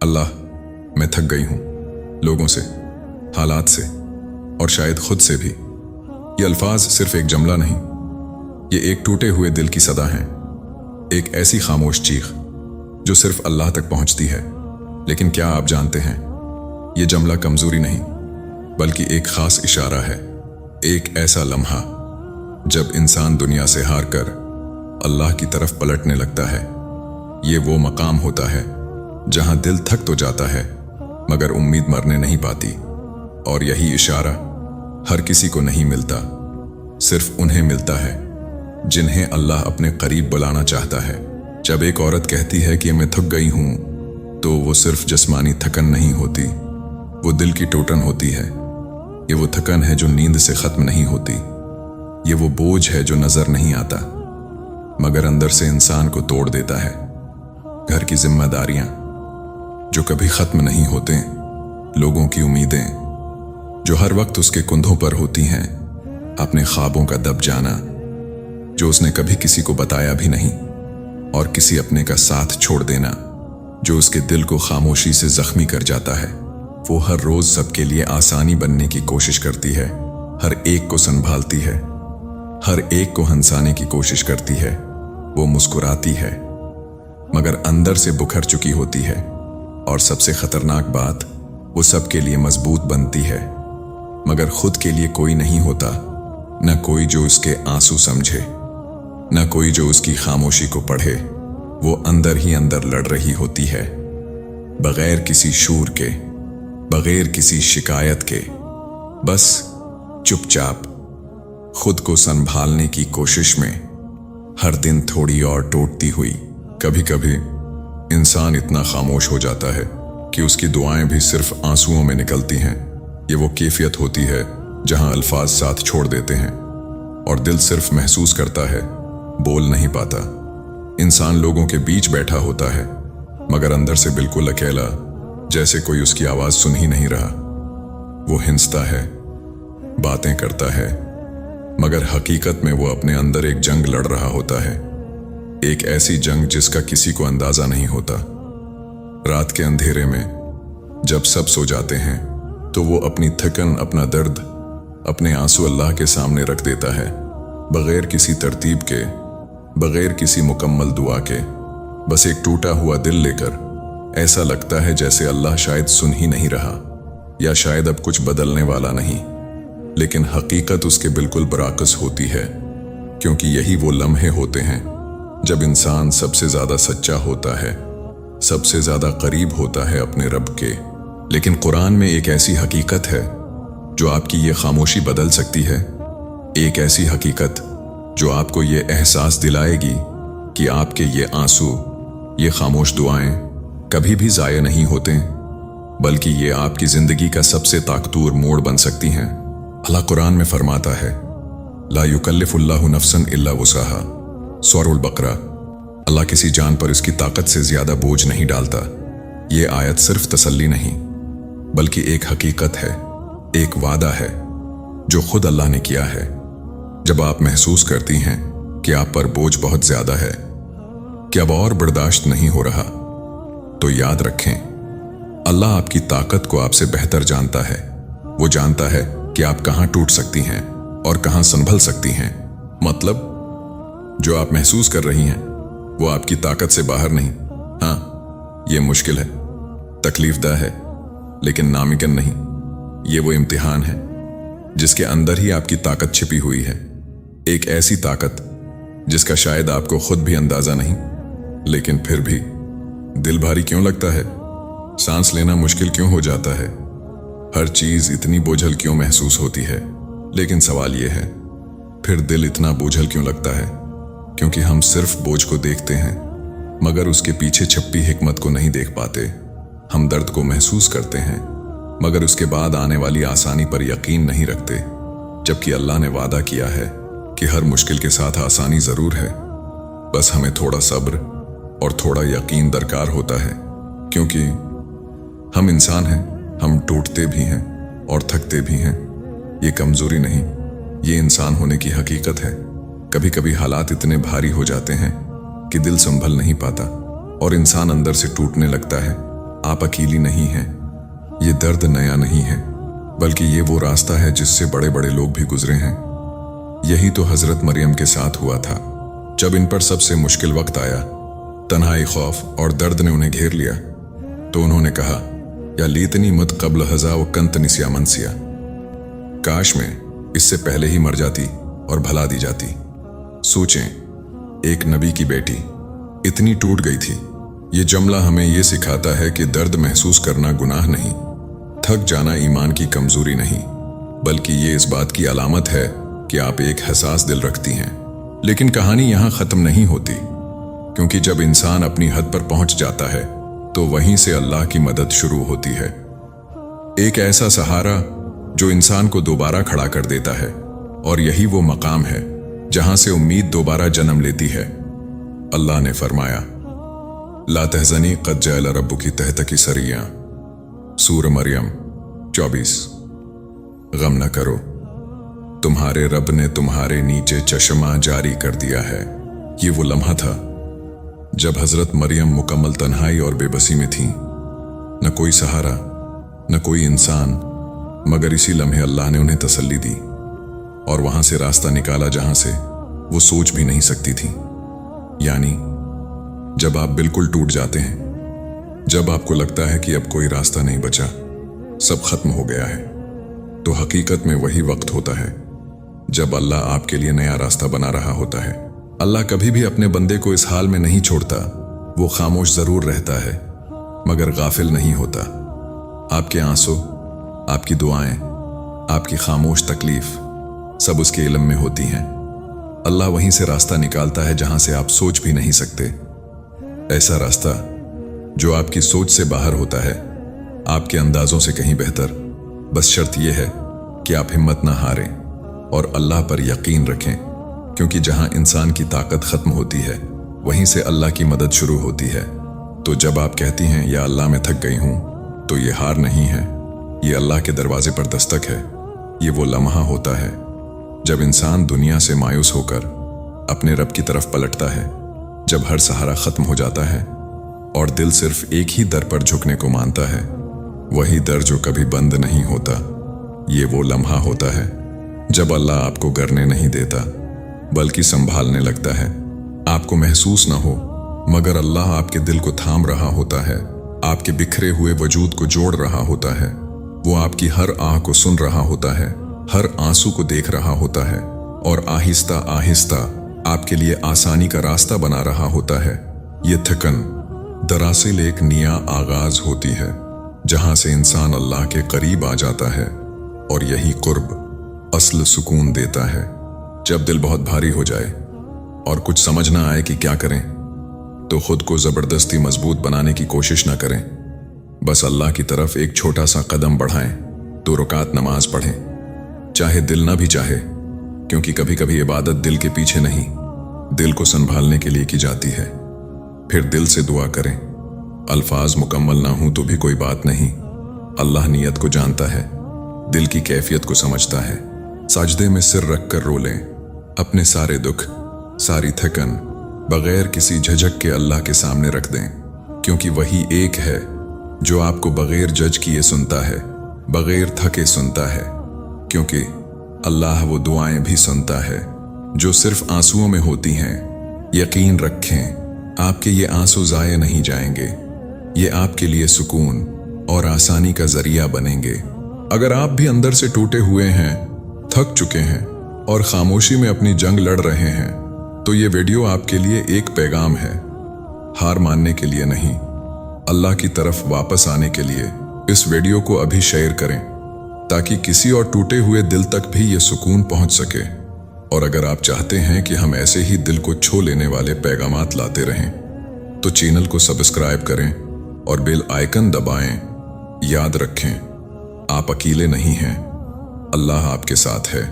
अल्लाह, मैं थक गई हूँ, लोगों से, हालात से और शायद खुद से भी। ये अल्फाज सिर्फ एक जुमला नहीं, ये एक टूटे हुए दिल की सदा है, एक ऐसी खामोश चीख जो सिर्फ अल्लाह तक पहुंचती है। लेकिन क्या आप जानते हैं, ये जुमला कमजोरी नहीं बल्कि एक खास इशारा है, एक ऐसा लम्हा जब इंसान दुनिया से हार कर अल्लाह की तरफ पलटने लगता है। ये वो मकाम होता है जहां दिल थक तो जाता है मगर उम्मीद मरने नहीं पाती। और यही इशारा हर किसी को नहीं मिलता, सिर्फ उन्हें मिलता है जिन्हें अल्लाह अपने करीब बुलाना चाहता है। जब एक औरत कहती है कि मैं थक गई हूं, तो वो सिर्फ जिस्मानी थकन नहीं होती, वो दिल की टूटन होती है। ये वो थकन है जो नींद से खत्म नहीं होती, ये वो बोझ है जो नजर नहीं आता मगर अंदर से इंसान को तोड़ देता है। घर की जिम्मेदारियां जो कभी खत्म नहीं होते, लोगों की उम्मीदें जो हर वक्त उसके कुंधों पर होती हैं, अपने ख्वाबों का दब जाना जो उसने कभी किसी को बताया भी नहीं, और किसी अपने का साथ छोड़ देना जो उसके दिल को खामोशी से जख्मी कर जाता है। वो हर रोज सबके लिए आसानी बनने की कोशिश करती है, हर एक को संभालती है, हर एक को हंसाने की कोशिश करती है। वो मुस्कुराती है मगर अंदर से बुखर चुकी होती है, और सबसे खतरनाक बात, वो सबके लिए मजबूत बनती है मगर खुद के लिए कोई नहीं होता। न कोई जो उसके आंसू समझे, न कोई जो उसकी खामोशी को पढ़े। वो अंदर ही अंदर लड़ रही होती है, बगैर किसी शूर के, बगैर किसी शिकायत के, बस चुपचाप खुद को संभालने की कोशिश में, हर दिन थोड़ी और टूटती हुई। कभी कभी इंसान इतना खामोश हो जाता है कि उसकी दुआएं भी सिर्फ आंसुओं में निकलती हैं। ये वो कैफियत होती है जहां अल्फाज साथ छोड़ देते हैं और दिल सिर्फ महसूस करता है, बोल नहीं पाता। इंसान लोगों के बीच बैठा होता है मगर अंदर से बिल्कुल अकेला, जैसे कोई उसकी आवाज सुन ही नहीं रहा। वो हिंसता है, बातें करता है, मगर हकीकत में वो अपने अंदर एक जंग लड़ रहा होता है, एक ऐसी जंग जिसका किसी को अंदाजा नहीं होता। रात के अंधेरे में जब सब सो जाते हैं तो वो अपनी थकन, अपना दर्द, अपने आंसू अल्लाह के सामने रख देता है, बगैर किसी तरतीब के, बगैर किसी मुकम्मल दुआ के, बस एक टूटा हुआ दिल लेकर। ऐसा लगता है जैसे अल्लाह शायद सुन ही नहीं रहा, या शायद अब कुछ बदलने वाला नहीं। लेकिन हकीकत उसके बिल्कुल बराकस होती है, क्योंकि यही वो लम्हे होते हैं जब इंसान सबसे ज्यादा सच्चा होता है, सबसे ज्यादा करीब होता है अपने रब के। लेकिन कुरान में एक ऐसी हकीकत है जो आपकी ये खामोशी बदल सकती है, एक ऐसी हकीकत जो आपको ये एहसास दिलाएगी कि आपके ये आंसू, ये खामोश दुआएं कभी भी ज़ाया नहीं होते, बल्कि ये आपकी जिंदगी का सबसे ताकतवर मोड़ बन सकती हैं। अल्लाह कुरान में फरमाता है, ला युकल्लिफुल्लाहु नफ्सन इल्ला वुसअहा, सूरह बकरा। अल्लाह किसी जान पर इसकी ताकत से ज्यादा बोझ नहीं डालता। ये आयत सिर्फ तसल्ली नहीं बल्कि एक हकीकत है, एक वादा है जो खुद अल्लाह ने किया है। जब आप महसूस करती हैं कि आप पर बोझ बहुत ज्यादा है, कि अब और बर्दाश्त नहीं हो रहा, तो याद रखें, अल्लाह आपकी ताकत को आपसे बेहतर जानता है। वो जानता है कि आप कहां टूट सकती हैं और कहां संभल सकती हैं। मतलब जो आप महसूस कर रही हैं वो आपकी ताकत से बाहर नहीं। हाँ, ये मुश्किल है, तकलीफदा है, लेकिन नामुमकिन नहीं। ये वो इम्तिहान है जिसके अंदर ही आपकी ताकत छिपी हुई है, एक ऐसी ताकत जिसका शायद आपको खुद भी अंदाजा नहीं। लेकिन फिर भी दिल भारी क्यों लगता है, सांस लेना मुश्किल क्यों हो जाता है, हर चीज इतनी बोझल क्यों महसूस होती है। लेकिन सवाल यह है, फिर दिल इतना बोझल क्यों लगता है? क्योंकि हम सिर्फ बोझ को देखते हैं मगर उसके पीछे छुपी हिकमत को नहीं देख पाते। हम दर्द को महसूस करते हैं मगर उसके बाद आने वाली आसानी पर यकीन नहीं रखते, जबकि अल्लाह ने वादा किया है कि हर मुश्किल के साथ आसानी जरूर है। बस हमें थोड़ा सब्र और थोड़ा यकीन दरकार होता है, क्योंकि हम इंसान हैं, हम टूटते भी हैं और थकते भी हैं। ये कमजोरी नहीं, ये इंसान होने की हकीकत है। कभी कभी हालात इतने भारी हो जाते हैं कि दिल संभल नहीं पाता और इंसान अंदर से टूटने लगता है। आप अकेली नहीं हैं। ये दर्द नया नहीं है, बल्कि ये वो रास्ता है जिससे बड़े बड़े लोग भी गुजरे हैं। यही तो हजरत मरियम के साथ हुआ था। जब इन पर सबसे मुश्किल वक्त आया, तन्हाई, खौफ और दर्द ने उन्हें घेर लिया, तो उन्होंने कहा, या लीतनी मत कब्ल हज़ा व कंत निसिया मनसिया, काश मैं इससे पहले ही मर जाती और भला दी जाती। सोचें, एक नबी की बेटी इतनी टूट गई थी। ये जुमला हमें ये सिखाता है कि दर्द महसूस करना गुनाह नहीं, थक जाना ईमान की कमजोरी नहीं, बल्कि ये इस बात की अलामत है कि आप एक हसास दिल रखती हैं। लेकिन कहानी यहाँ खत्म नहीं होती, क्योंकि जब इंसान अपनी हद पर पहुंच जाता है तो वहीं से अल्लाह की मदद शुरू होती है। एक ऐसा सहारा जो इंसान को दोबारा खड़ा कर देता है, और यही वो मकाम है जहां से उम्मीद दोबारा जन्म लेती है। अल्लाह ने फरमाया, ला तहज़नी क़द जअल रब्बुकी तहतकी सरिया, सूरह मरियम 24। गम न करो, तुम्हारे रब ने तुम्हारे नीचे चश्मा जारी कर दिया है। ये वो लम्हा था जब हजरत मरियम मुकम्मल तन्हाई और बेबसी में थीं। न कोई सहारा, न कोई इंसान, मगर इसी लम्हे अल्लाह ने उन्हें तसल्ली दी और वहां से रास्ता निकाला जहां से वो सोच भी नहीं सकती थी। यानी जब आप बिल्कुल टूट जाते हैं, जब आपको लगता है कि अब कोई रास्ता नहीं बचा, सब खत्म हो गया है, तो हकीकत में वही वक्त होता है जब अल्लाह आपके लिए नया रास्ता बना रहा होता है। अल्लाह कभी भी अपने बंदे को इस हाल में नहीं छोड़ता। वो खामोश जरूर रहता है, मगर गाफिल नहीं होता। आपके आंसू, आपकी दुआएं, आपकी खामोश तकलीफ, सब उसके इल्म में होती हैं। अल्लाह वहीं से रास्ता निकालता है जहां से आप सोच भी नहीं सकते। ऐसा रास्ता जो आपकी सोच से बाहर होता है, आपके अंदाजों से कहीं बेहतर। बस शर्त यह है कि आप हिम्मत ना हारें और अल्लाह पर यकीन रखें, क्योंकि जहां इंसान की ताकत खत्म होती है, वहीं से अल्लाह की मदद शुरू होती है। तो जब आप कहती हैं, या अल्लाह मैं थक गई हूं, तो ये हार नहीं है, ये अल्लाह के दरवाजे पर दस्तक है। ये वो लम्हा होता है जब इंसान दुनिया से मायूस होकर अपने रब की तरफ पलटता है, जब हर सहारा खत्म हो जाता है और दिल सिर्फ एक ही दर पर झुकने को मानता है, वही दर जो कभी बंद नहीं होता। ये वो लम्हा होता है जब अल्लाह आपको गिरने नहीं देता, बल्कि संभालने लगता है। आपको महसूस न हो, मगर अल्लाह आपके दिल को थाम रहा होता है, आपके बिखरे हुए वजूद को जोड़ रहा होता है। वो आपकी हर आह को सुन रहा होता है, हर आंसू को देख रहा होता है, और आहिस्ता आहिस्ता आपके लिए आसानी का रास्ता बना रहा होता है। ये थकन दरअसल एक नया आगाज होती है, जहां से इंसान अल्लाह के करीब आ जाता है, और यही कुर्ब असल सुकून देता है। जब दिल बहुत भारी हो जाए और कुछ समझ ना आए कि क्या करें, तो खुद को जबरदस्ती मजबूत बनाने की कोशिश ना करें। बस अल्लाह की तरफ एक छोटा सा कदम बढ़ाएं, 2 रकात नमाज पढ़ें, चाहे दिल ना भी चाहे, क्योंकि कभी कभी इबादत दिल के पीछे नहीं, दिल को संभालने के लिए की जाती है। फिर दिल से दुआ करें। अल्फाज मुकम्मल ना हो तो भी कोई बात नहीं, अल्लाह नीयत को जानता है, दिल की कैफियत को समझता है। सजदे में सिर रखकर रो लें, अपने सारे दुख, सारी थकन बगैर किसी झिझक के अल्लाह के सामने रख दें, क्योंकि वही एक है जो आपको बगैर जज किए सुनता है, बगैर थके सुनता है। क्योंकि अल्लाह वो दुआएं भी सुनता है जो सिर्फ आंसुओं में होती हैं। यकीन रखें, आपके ये आंसू ज़ाया नहीं जाएंगे, ये आपके लिए सुकून और आसानी का जरिया बनेंगे। अगर आप भी अंदर से टूटे हुए हैं, थक चुके हैं और खामोशी में अपनी जंग लड़ रहे हैं, तो ये वीडियो आपके लिए एक पैगाम है। हार मानने के लिए नहीं, अल्लाह की तरफ वापस आने के लिए। इस वीडियो को अभी शेयर करें ताकि किसी और टूटे हुए दिल तक भी ये सुकून पहुंच सके। और अगर आप चाहते हैं कि हम ऐसे ही दिल को छू लेने वाले पैगामात लाते रहें, तो चैनल को सब्सक्राइब करें और बेल आइकन दबाएं। याद रखें, आप अकेले नहीं हैं, अल्लाह आपके साथ है।